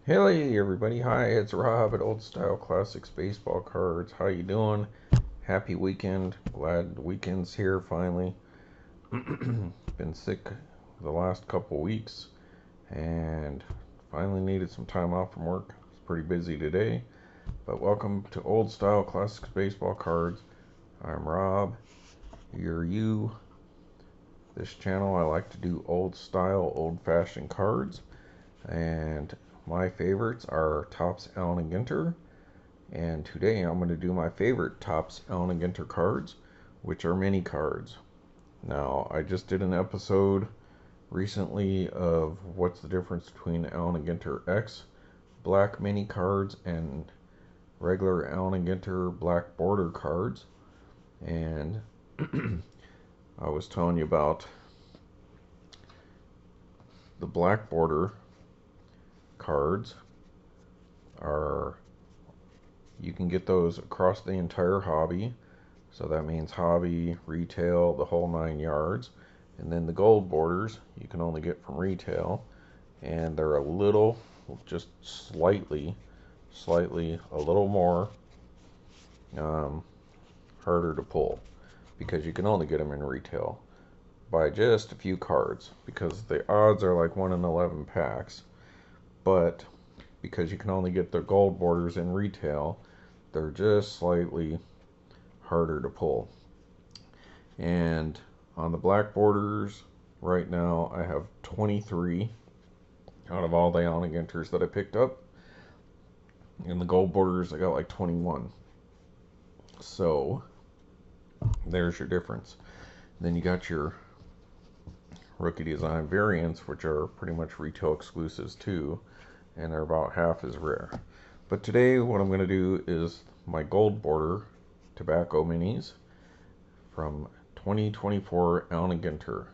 Hey everybody, hi, it's Rob at Old Style Classics Baseball Cards. How you doing? Happy weekend. Glad the weekend's here finally. Been sick the last couple weeks and finally needed some time off from work. It's pretty busy today, but welcome to Old Style Classics Baseball Cards. I'm Rob. You're you. This channel I like to do old style, old fashioned cards, and my favorites are Topps Allen & Ginter, and today I'm going to do my favorite Topps Allen & Ginter cards, which are mini cards. Now, I just did an episode recently of what's the difference between Allen & Ginter X black mini cards and regular Allen & Ginter black border cards, and I was telling you about the black border cards are, you can get those across the entire hobby, so that means hobby, retail, the whole 9 yards. And then the gold borders you can only get from retail, and they're a little, just slightly a little more harder to pull, because you can only get them in retail by just a few cards, because the odds are like 1 in 11 packs. But because you can only get the gold borders in retail, they're just slightly harder to pull. And on the black borders right now I have 23 out of all the Allen & Ginters that I picked up. In the gold borders I got like 21. So there's your difference. Then you got your rookie design variants, which are pretty much retail exclusives too, and they're about half as rare. But today what I'm going to do is my gold border tobacco minis from 2024 Allen & Ginter,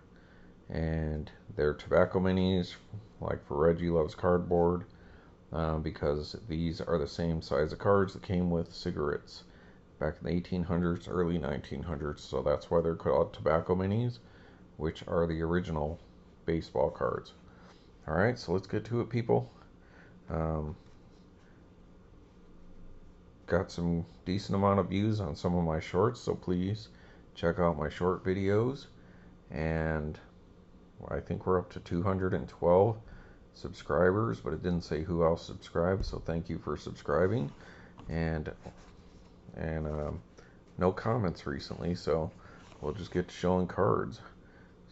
and they're tobacco minis like for Reggie Loves Cardboard, because these are the same size of cards that came with cigarettes back in the 1800s, early 1900s, so that's why they're called tobacco minis, which are the original baseball cards. Alright, so let's get to it, people. Got some decent amount of views on some of my shorts, so please check out my short videos. And I think we're up to 212 subscribers, but it didn't say who else subscribed, so thank you for subscribing. And no comments recently, so we'll just get to showing cards.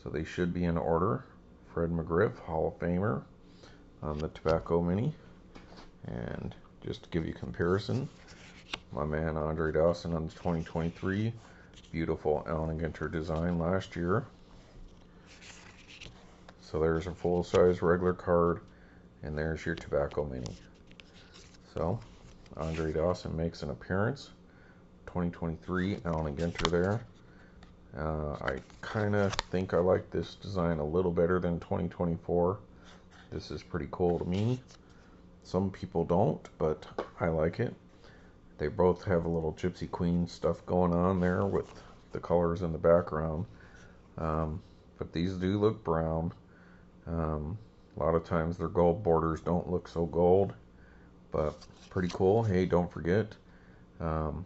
So they should be in order. Fred McGriff, Hall of Famer, on the tobacco mini. And just to give you a comparison, my man Andre Dawson on the 2023 beautiful Allen & Ginter design last year. So there's a full-size regular card, and there's your tobacco mini. So Andre Dawson makes an appearance. 2023 Allen & Ginter there. I kind of think I like this design a little better than 2024. This is pretty cool to me. Some people don't, but I like it. They both have a little Gypsy Queen stuff going on there with the colors in the background. But these do look brown. A lot of times their gold borders don't look so gold, but pretty cool. Hey, don't forget. Oh,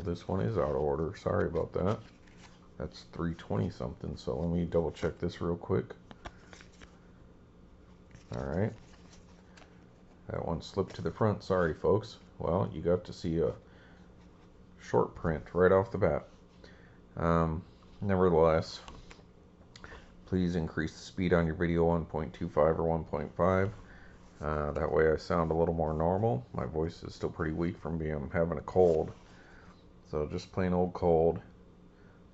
this one is out of order. Sorry about that. That's 320 something, so let me double check this real quick. Alright. That one slipped to the front. Sorry, folks. Well, you got to see a short print right off the bat. Nevertheless, please increase the speed on your video 1.25 or 1.5. That way I sound a little more normal. My voice is still pretty weak from having a cold. So just plain old cold.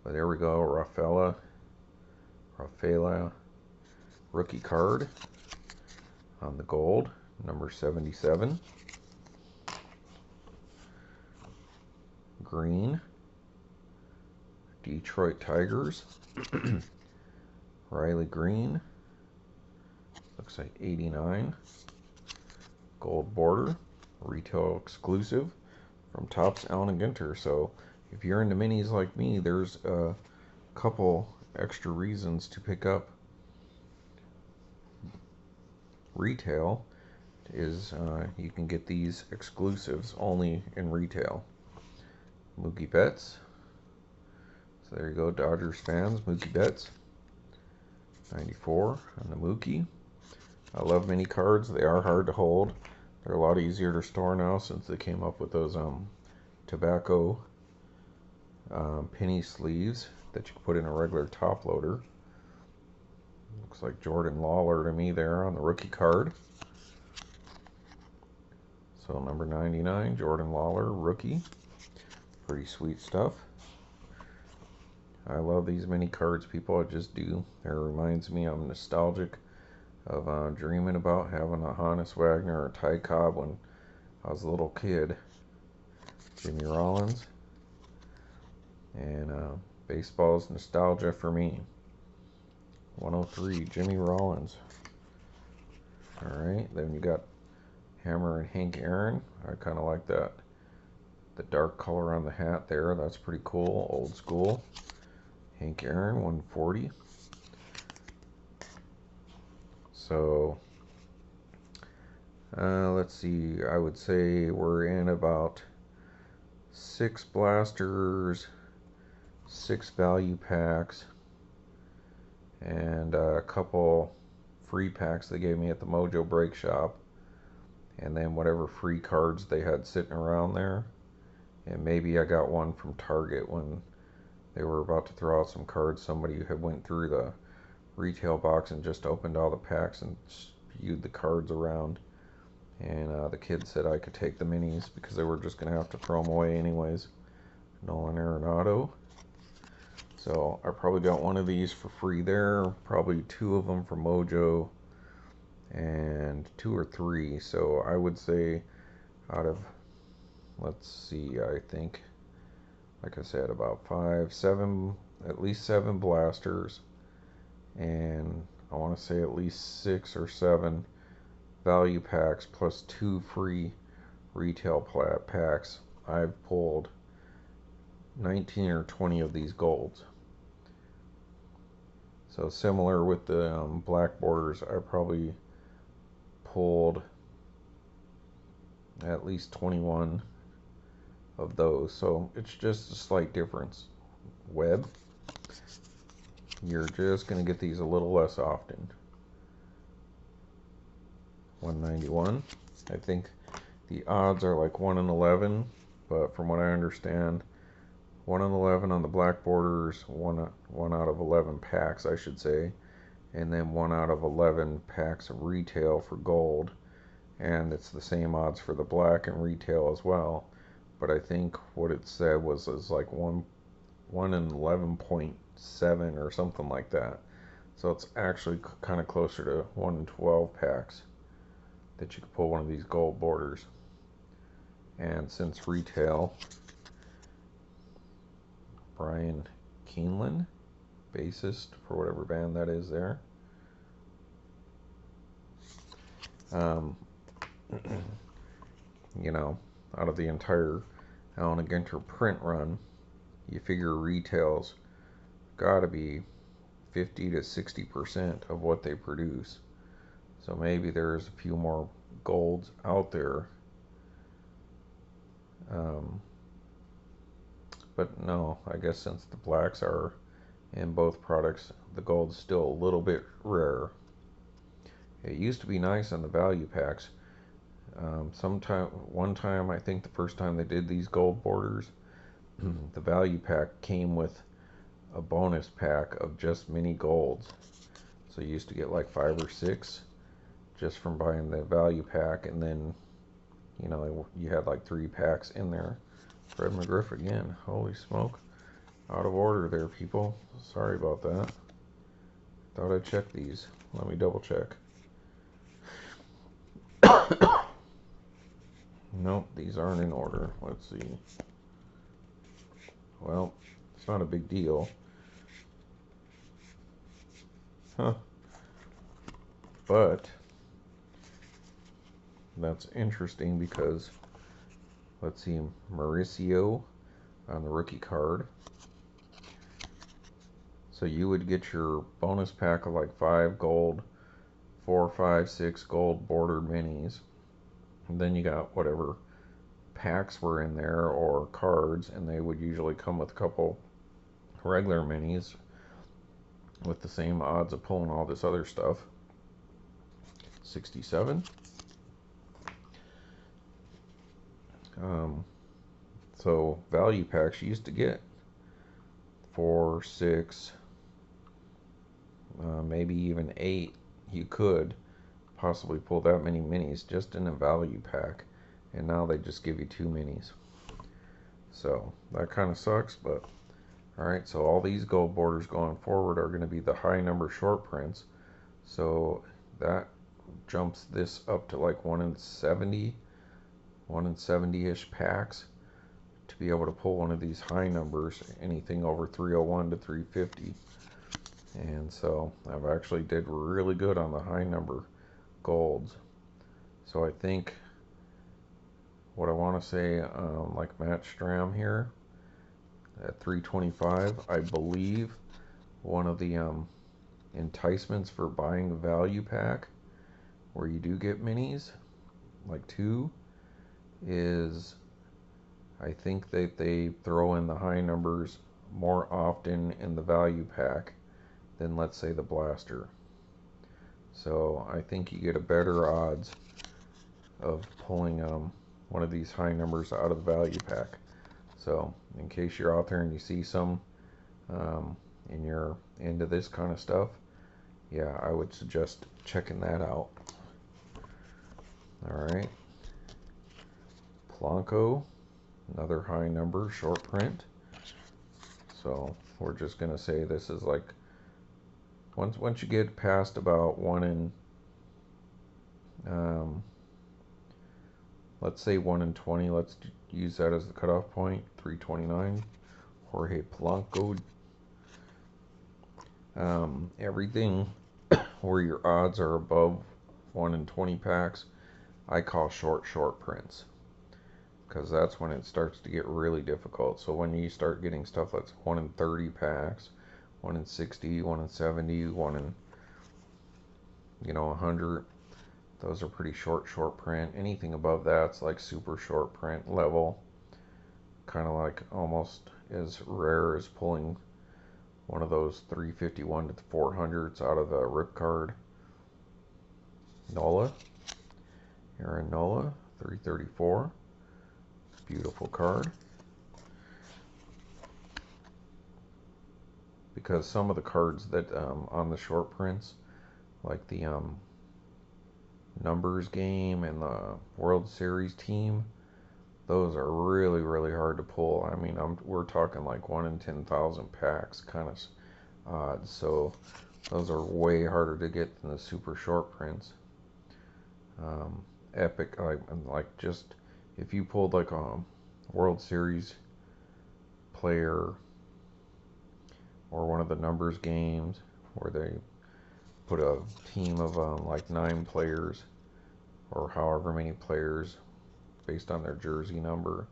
But there we go. Rafaela rookie card on the gold, number 77. Green, Detroit Tigers. Riley Green, looks like 89. Gold border, retail exclusive from Topps Allen & Ginter. So if you're into minis like me, there's a couple extra reasons to pick up retail is you can get these exclusives only in retail. Mookie Betts. So there you go, Dodgers fans, Mookie Betts. 94 on the Mookie. I love mini cards. They are hard to hold. They're a lot easier to store now since they came up with those tobacco penny sleeves that you can put in a regular top loader. Looks like Jordan Lawler to me there on the rookie card. So number 99, Jordan Lawler, rookie. Pretty sweet stuff. I love these mini cards, people. I just do. It reminds me, I'm nostalgic of dreaming about having a Honus Wagner or Ty Cobb when I was a little kid. Jimmy Rollins. And baseball's nostalgia for me. 103, Jimmy Rollins. Alright, then you got Hammer and Hank Aaron. I kind of like that. The dark color on the hat there. That's pretty cool. Old school. Hank Aaron, 140. So, let's see. I would say we're in about 6 blasters, 6 value packs, and a couple free packs they gave me at the Mojo Break Shop. And then whatever free cards they had sitting around there. And maybe I got one from Target when they were about to throw out some cards. Somebody had went through the retail box and just opened all the packs and spewed the cards around. And the kid said I could take the minis because they were just going to have to throw them away anyways. Nolan Arenado. So I probably got one of these for free there. Probably 2 of them from Mojo. And 2 or 3. So I would say out of, let's see, I think, like I said, about 5, 7, at least 7 blasters, and I want to say at least 6 or 7 value packs plus 2 free retail packs. I've pulled 19 or 20 of these golds. So similar with the black borders, I probably pulled at least 21 of those. So it's just a slight difference. Web, you're just going to get these a little less often. 191. I think the odds are like 1 in 11, but from what I understand, 1 in 11 on the black borders, 1 out of 11 packs, I should say, and then 1 out of 11 packs of retail for gold, and it's the same odds for the black and retail as well. But I think what it said was like 1 in 11.7 or something like that. So it's actually kind of closer to 1 in 12 packs that you could pull one of these gold borders. And since retail, Brian Keeneland, bassist for whatever band that is there. You know, out of the entire Allen and Ginter print run, you figure retail's got to be 50 to 60% of what they produce. So maybe there's a few more golds out there. But no, I guess since the blacks are in both products, the gold's still a little bit rare. It used to be nice on the value packs. One time, I think the first time they did these gold borders, the value pack came with a bonus pack of just mini golds. So you used to get like 5 or 6 just from buying the value pack, and then, you know, you had like 3 packs in there. Fred McGriff again. Holy smoke. Out of order there, people. Sorry about that. Thought I'd check these. Let me double check. Nope, these aren't in order. Let's see. Well, it's not a big deal. Huh. But that's interesting because, let's see, Mauricio on the rookie card. So you would get your bonus pack of like 5 gold, 4, 5, 6 gold bordered minis. And then you got whatever packs were in there or cards, and they would usually come with a couple regular minis with the same odds of pulling all this other stuff. 67. So value packs you used to get 4, 6, maybe even 8. You could possibly pull that many minis just in a value pack, and now they just give you 2 minis. So that kind of sucks, but alright, so all these gold borders going forward are going to be the high number short prints. So that jumps this up to like 1 in 70, 1 in 70-ish packs to be able to pull one of these high numbers, anything over 301 to 350. And so I've actually did really good on the high number golds. So I think what I want to say, like Matt Stram here at 325, I believe one of the enticements for buying a value pack where you do get minis, like 2, is I think that they throw in the high numbers more often in the value pack than, let's say, the blaster. So I think you get a better odds of pulling one of these high numbers out of the value pack. So in case you're out there and you see some and you're into this kind of stuff, yeah, I would suggest checking that out. Alright, Polanco, another high number short print. So we're just gonna say this is like once you get past about 1 in let's say 1 in 20, let's use that as the cutoff point. 329, Jorge Polanco. Everything where your odds are above 1 in 20 packs, I call short prints, because that's when it starts to get really difficult. So when you start getting stuff that's 1 in 30 packs, 1 in 60, 1 in 70, 1 in 100, those are pretty short print. Anything above that's like super short print level, kind of like almost as rare as pulling one of those 351 to 400s out of a rip card. Nola, Aaron Nola, 334, beautiful card. Because some of the cards that on the short prints, like the numbers game and the World Series team, those are really hard to pull. I mean, we're talking like 1 in 10,000 packs kind of odds. So those are way harder to get than the super short prints. Epic, like just if you pulled like a World Series player or one of the numbers games where they put a team of like 9 players or however many players based on their jersey number.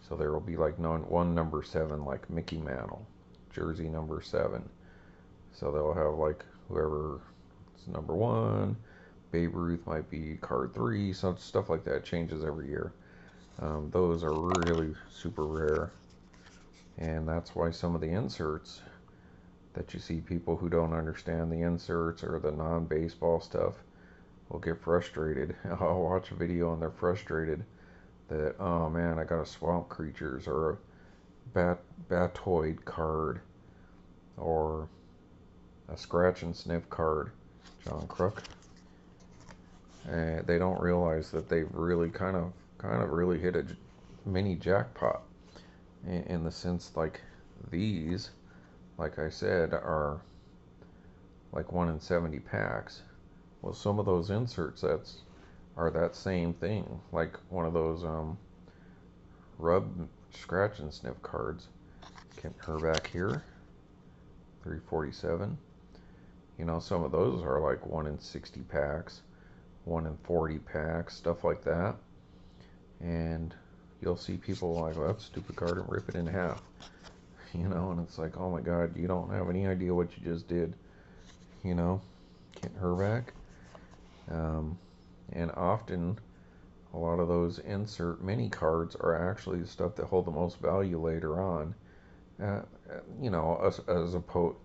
So there will be like one number 7, like Mickey Mantle, jersey number 7. So they'll have like whoever's number 1, Babe Ruth might be card 3, so stuff like that changes every year. Those are really super rare, and that's why some of the inserts that you see, people who don't understand the inserts or the non-baseball stuff will get frustrated. I'll watch a video and they're frustrated that, oh man, I got a Swamp Creatures or a Batoid card or a Scratch and Sniff card, John Crook. And they don't realize that they've really kind of really hit a mini jackpot, in the sense like these, like I said, are like 1 in 70 packs. Well, some of those inserts are that same thing, like one of those rub, scratch and sniff cards. Kent Herback here, 347. Some of those are like 1 in 60 packs, 1 in 40 packs, stuff like that. And you'll see people like, well, that's a stupid card, and rip it in half. And it's like, oh my god, you don't have any idea what you just did. Kent Herback. And often a lot of those insert mini cards are actually the stuff that hold the most value later on. Uh, you know, as opposed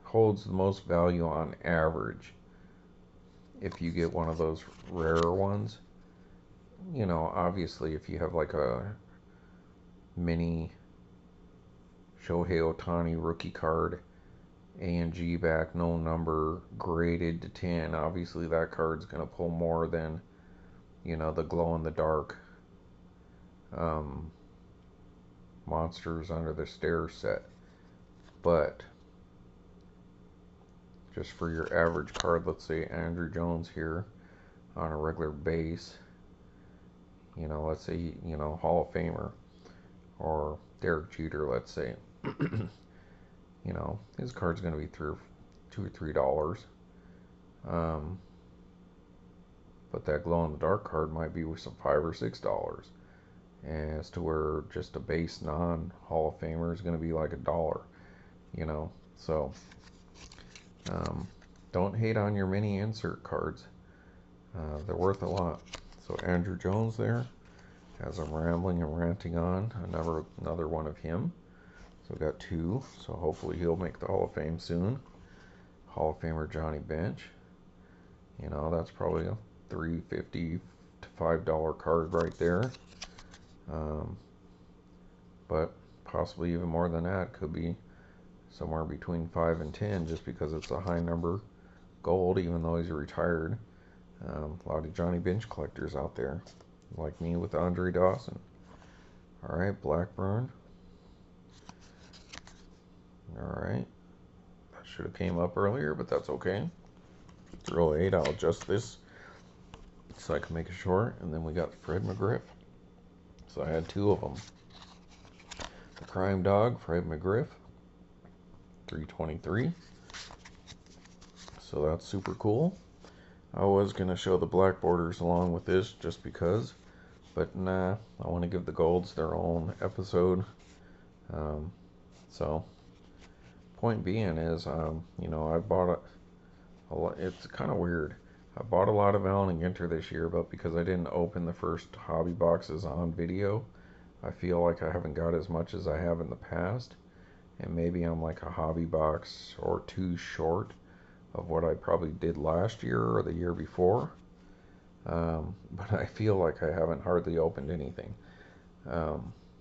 holds the most value on average. If you get one of those rarer ones, you know, obviously if you have like a mini Shohei Ohtani rookie card, A&G back, no number, graded to 10, obviously that card's going to pull more than, you know, the glow in the dark monsters under the stairs set. But just for your average card, let's say Andrew Jones here on a regular base, you know, let's say, you know, Hall of Famer, or Derek Jeter, let's say, you know, his card's going to be $2 or $3. But that glow in the dark card might be worth some $5 or $6. As to where just a base non Hall of Famer is going to be like $1, you know. So don't hate on your mini insert cards. They're worth a lot. So Andrew Jones there, as I'm rambling and ranting on, another one of him. So we got 2. So hopefully he'll make the Hall of Fame soon. Hall of Famer Johnny Bench. You know, that's probably a $3.50 to $5 card right there. But possibly even more than that. Could be somewhere between 5 and 10, just because it's a high number gold, even though he's retired. A lot of Johnny Bench collectors out there, like me with Andre Dawson. Alright, Blackburn. Alright. That should have came up earlier, but that's okay. 308, I'll adjust this so I can make it short. And then we got Fred McGriff. So I had 2 of them. The Crime Dog, Fred McGriff. 323. So that's super cool. I was going to show the black borders along with this just because, but nah, I want to give the golds their own episode. So point being is, you know, I bought a lot. It's kind of weird. I bought a lot of Allen and Ginter this year, but because I didn't open the first hobby boxes on video, I feel like I haven't got as much as I have in the past. And maybe I'm like a hobby box or 2 short of what I probably did last year or the year before. But I feel like I haven't hardly opened anything,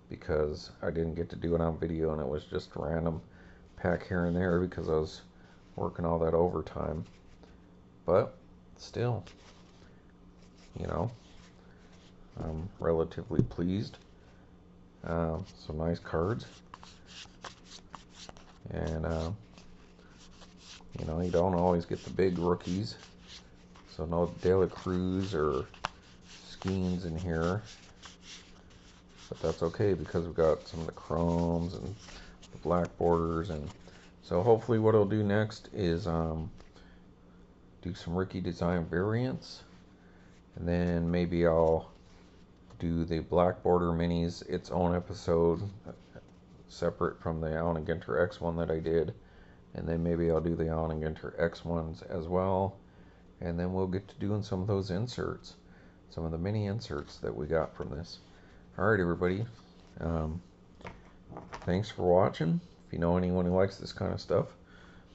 because I didn't get to do it on video, and it was just random pack here and there because I was working all that overtime. But still, you know, I'm relatively pleased. Some nice cards. And you know, you don't always get the big rookies, so no De La Cruz or Skeens in here, but that's okay because we've got some of the chromes and the black borders. And so hopefully what I'll do next is do some rookie design variants, and then maybe I'll do the black border minis its own episode, separate from the Allen and Ginter X one that I did. And then maybe I'll do the Allen and Ginter X ones as well. And then we'll get to doing some of those inserts, some of the mini inserts that we got from this. Alright, everybody. Thanks for watching. If you know anyone who likes this kind of stuff,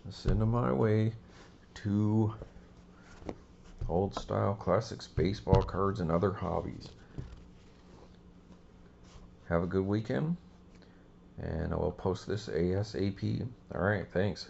send them my way. 2 old style classics, baseball cards, and other hobbies. Have a good weekend, and I will post this ASAP. Alright, thanks.